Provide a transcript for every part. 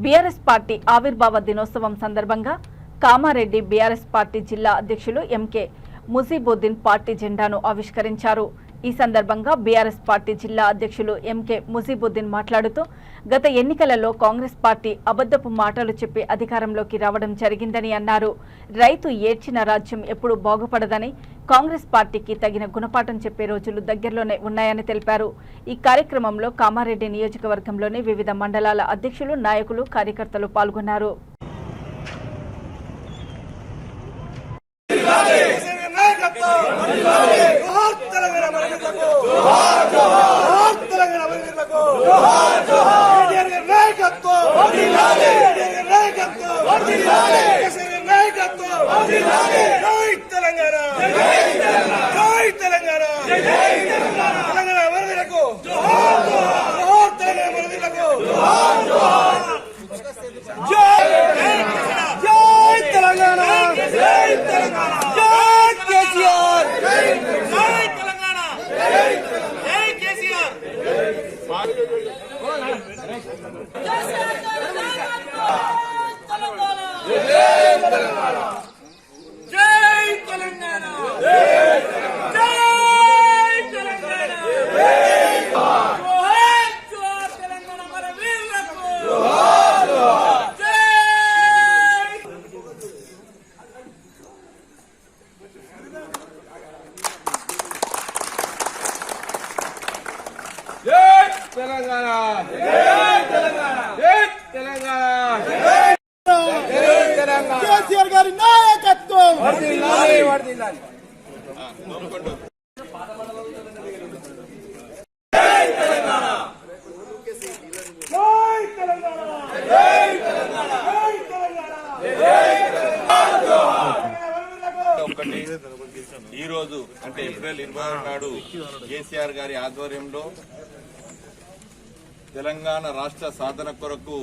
BRS party ఆవిర్భావ దినోత్సవం సందర్భంగా కామారెడ్డి బీఆర్ఎస్ పార్టీ జిల్లా అధ్యక్షులు ఎంకే ముజీబుద్దీన్ పార్టీ జెండాను ఆవిష్కరించారు. ఈ సందర్భంగా బీఆర్ఎస్ పార్టీ జిల్లా అధ్యక్షులు ఎంకే ముజీబుద్దీన్ మాట్లాడుతూ గత ఎన్నికలలో కాంగ్రెస్ పార్టీ అబద్ధపు మాటలు చెప్పి అధికారంలోకి రావడం జరిగిందని అన్నారు. రైతు ఏడ్చిన రాజ్యం ఎప్పుడూ బాగుపడదని, కాంగ్రెస్ పార్టీకి తగిన గుణపాఠం చెప్పే రోజులు దగ్గరలోనే ఉన్నాయని తెలిపారు. ఈ కార్యక్రమంలో కామారెడ్డి నియోజకవర్గంలోని వివిధ మండలాల అధ్యక్షులు, నాయకులు, కార్యకర్తలు పాల్గొన్నారు. తెలంగాణ తెలంగాణ కేసీఆర్ గారి నాయకత్వం వర్ధిల్లాలి వర్ధిల్లాలి. ఒకటి ఈ రోజు అంటే ఏప్రిల్ 26 నాడు కేసీఆర్ గారి ఆధ్వర్యంలో తెలంగాణ రాష్ట్ర సాధన కొరకు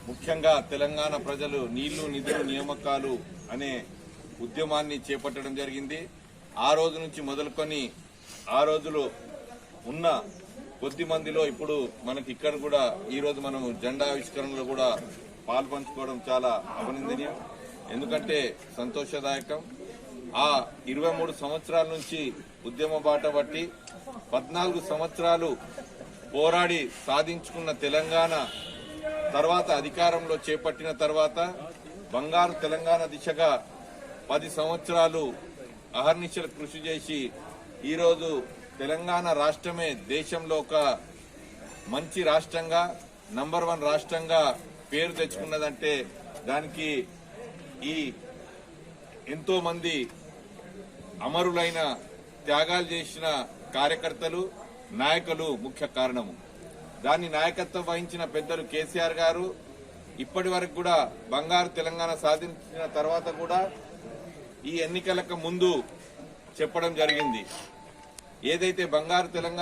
ముఖ్యంగా తెలంగాణ ప్రజలు నీళ్లు, నిధులు, నియామకాలు అనే ఉద్యమాన్ని చేపట్టడం జరిగింది. ఆ రోజు నుంచి మొదలుకొని ఆ రోజులో ఉన్న కొద్ది మందిలో ఇప్పుడు మనకి ఇక్కడ కూడా ఈ రోజు మనం జెండా ఆవిష్కరణలో కూడా పాల్పంచుకోవడం చాలా అభినందనీయం. ఎందుకంటే సంతోషదాయకం. ఆ 23 సంవత్సరాల నుంచి ఉద్యమ బాట పట్టి 14 సంవత్సరాలు పోరాడి సాధించుకున్న తెలంగాణ తర్వాత అధికారంలో చేపట్టిన తర్వాత బంగారు తెలంగాణ దిశగా 10 సంవత్సరాలు అహర్నిశలు కృషి చేసి ఈరోజు తెలంగాణ రాష్ట్రమే దేశంలో ఒక మంచి రాష్ట్రంగా నంబర్ 1 రాష్ట్రంగా పేరు తెచ్చుకున్నదంటే దానికి ఈ ఎంతో మంది అమరులైన త్యాగాలు చేసిన కార్యకర్తలు, నాయకులు ముఖ్య కారణము. దాన్ని నాయకత్వం వహించిన పెద్దలు కేసీఆర్ గారు ఇప్పటి వరకు కూడా బంగారు తెలంగాణ సాధించిన తర్వాత కూడా ఈ ఎన్నికలకు ముందు చెప్పడం జరిగింది. ఏదైతే బంగారు తెలంగాణ